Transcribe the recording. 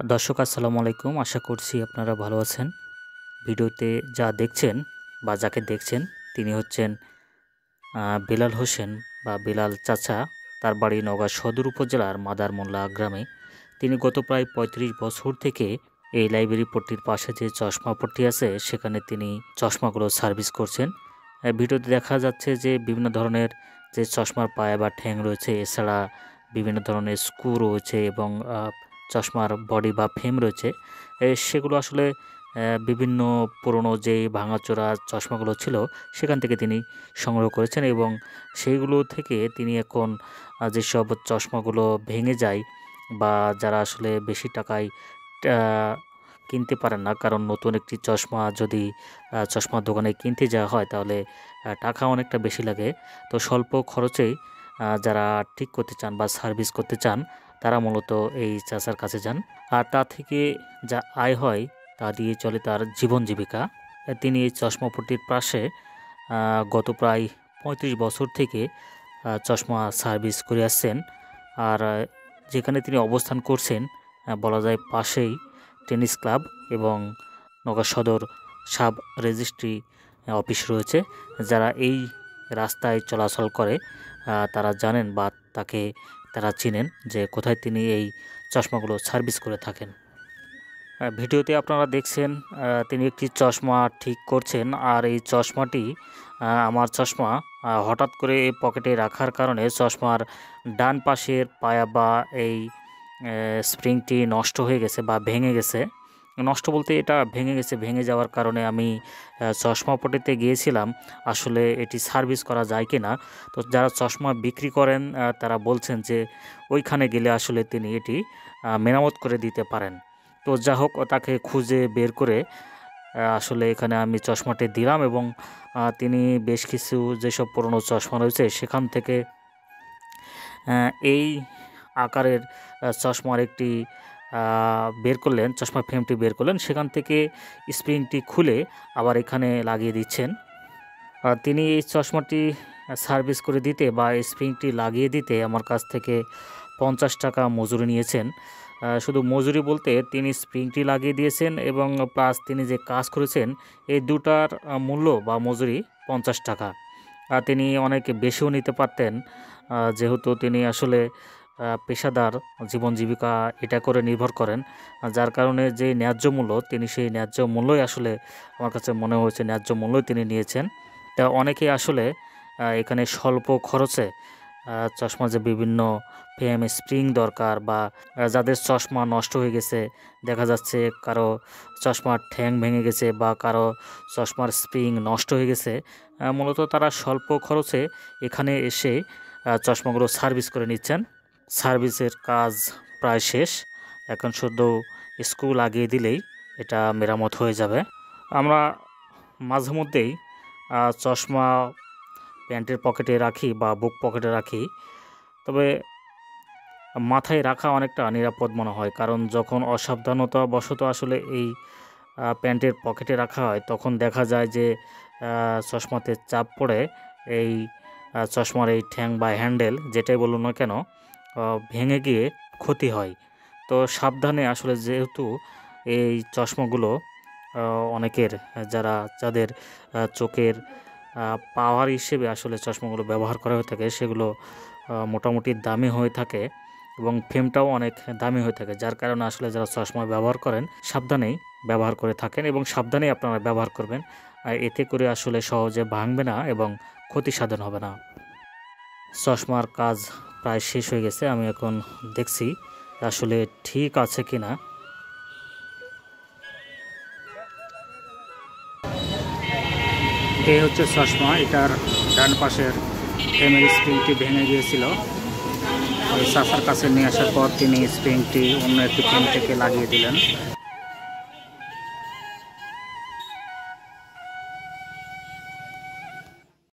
দর্শক আসসালামু আলাইকুম। আশা করছি আপনারা ভালো আছেন। ভিডিওতে যা দেখছেন বা যাকে দেখছেন তিনি হচ্ছেন বেলাল হোসেন বা বেলাল চাচা। তার বাড়ি নওগাঁ সদর উপজেলার মাদারমোল্লা গ্রামে। তিনি গত প্রায় ৩৫ বছর থেকে এই লাইব্রেরি পট্টির পাশে যে চশমা পট্টি আছে সেখানে তিনি চশমাগুলো সার্ভিস করছেন। ভিডিওতে দেখা যাচ্ছে যে বিভিন্ন ধরনের যে চশমার পায়া বা ঠ্যাং রয়েছে, এছাড়া বিভিন্ন ধরনের স্ক্রু রয়েছে এবং চশমার বডি বা ফ্রেম রয়েছে। সেগুলো আসলে বিভিন্ন পুরনো যে ভাঙাচোরা চশমাগুলো ছিল সেখান থেকে তিনি সংগ্রহ করেছেন এবং সেইগুলো থেকে তিনি এখন যেসব চশমাগুলো ভেঙে যায় বা যারা আসলে বেশি টাকায় আহ, কিনতে পারেন না, কারণ নতুন একটি চশমা যদি চশমার দোকানে কিনতে যাওয়া হয় তাহলে টাকা অনেকটা বেশি লাগে। তো স্বল্প খরচেই যারা ঠিক করতে চান বা সার্ভিস করতে চান তারা মূলত এই চাচার কাছে যান। আর তা থেকে যা আয় হয় তা দিয়ে চলে তার জীবন জীবিকা। তিনি এই চশমাপট্টির পাশে গত প্রায় ৩৫ বছর থেকে চশমা সার্ভিস করে আসছেন। আর যেখানে তিনি অবস্থান করছেন বলা যায় পাশেই টেনিস ক্লাব এবং নওগাঁ সদর সাব রেজিস্ট্রি অফিস রয়েছে। যারা এই রাস্তায় চলাচল করে তারা জানেন বা তাকে তারা চিনেন যে কোথায় তিনি এই চশমাগুলো সার্ভিস করে থাকেন। ভিডিওতে আপনারা দেখছেন তিনি একটি চশমা ঠিক করছেন। আর এই চশমাটি আমার চশমা হঠাৎ করে এই পকেটে রাখার কারণে চশমার ডান পাশের পায়া বা এই স্প্রিংটি নষ্ট হয়ে গেছে বা ভেঙে গেছে। নষ্ট বলতে এটা ভেঙে গেছে। ভেঙে যাওয়ার কারণে আমি চশমা পট্টিতে গিয়েছিলাম আসলে এটি সার্ভিস করা যায় কি না। তো যারা চশমা বিক্রি করেন তারা বলছেন যে ওইখানে গেলে আসলে তিনি এটি মেরামত করে দিতে পারেন। তো যা হোক, তাকে খুঁজে বের করে আসলে এখানে আমি চশমাটি দিলাম এবং তিনি বেশ কিছু যেসব পুরনো চশমা রয়েছে সেখান থেকে এই আকারের চশমার একটি বের করলেন, চশমার ফ্রেমটি বের করলেন, সেখান থেকে স্প্রিংটি খুলে আবার এখানে লাগিয়ে দিচ্ছেন। তিনি এই চশমাটি সার্ভিস করে দিতে বা স্প্রিংটি লাগিয়ে দিতে আমার কাছ থেকে 50 টাকা মজুরি নিয়েছেন। শুধু মজুরি বলতে তিনি স্প্রিংটি লাগিয়ে দিয়েছেন এবং প্লাস তিনি যে কাজ করেছেন এই দুটার মূল্য বা মজুরি 50 টাকা। তিনি অনেক বেশিও নিতে পারতেন, যেহেতু তিনি আসলে পেশাদার জীবন জীবিকা এটা করে নির্ভর করেন। যার কারণে যে ন্যায্য মূল্য তিনি সেই ন্যায্য মূল্যই আসলে আমার কাছে মনে হয়েছে ন্যায্য মূল্যই তিনি নিয়েছেন। তা অনেকেই আসলে এখানে স্বল্প খরচে চশমা যে বিভিন্ন ফ্রেম স্প্রিং দরকার বা যাদের চশমা নষ্ট হয়ে গেছে, দেখা যাচ্ছে কারো চশমার ঠ্যাং ভেঙে গেছে বা কারো চশমার স্প্রিং নষ্ট হয়ে গেছে, মূলত তারা স্বল্প খরচে এখানে এসে চশমাগুলো সার্ভিস করে নিচ্ছেন। সার্ভিসের কাজ প্রায় শেষ, এখন শুধু স্ক্রু লাগিয়ে দিলেই এটা মেরামত হয়ে যাবে। আমরা মাঝে মধ্যেই চশমা প্যান্টের পকেটে রাখি বা বুক পকেটে রাখি, তবে মাথায় রাখা অনেকটা নিরাপদ মনে হয়, কারণ যখন অসাবধানতা বশত আসলে এই প্যান্টের পকেটে রাখা হয় তখন দেখা যায় যে চশমাতে চাপ পড়ে এই চশমার এই ঠ্যাং বা হ্যান্ডেল যেটাই বলুন না কেন ভেঙে গিয়ে ক্ষতি হয়। তো সাবধানে আসলে, যেহেতু এই চশমাগুলো অনেকের যাদের চোখের পাওয়ার হিসেবে আসলে চশমাগুলো ব্যবহার করা হয়ে থাকে সেগুলো মোটামুটি দামি হয়ে থাকে এবং ফ্রেমটাও অনেক দামি হয়ে থাকে, যার কারণে আসলে যারা চশমা ব্যবহার করেন সাবধানেই ব্যবহার করে থাকেন এবং সাবধানেই আপনারা ব্যবহার করবেন। এতে করে আসলে সহজে ভাঙবে না এবং ক্ষতি সাধন হবে না। চশমার কাজ প্রায় শেষ হয়ে গেছে, আমি এখন দেখছি আসলে ঠিক আছে কি না। এই হচ্ছে চশমা, এটার ডান পাশের ফ্রেমের স্প্রিংটি ভেঙে গিয়েছিল। ওই চাচার কাছে নিয়ে আসার পর তিনি স্প্রিংটি অন্য একটি ফ্রেম থেকে লাগিয়ে দিলেন।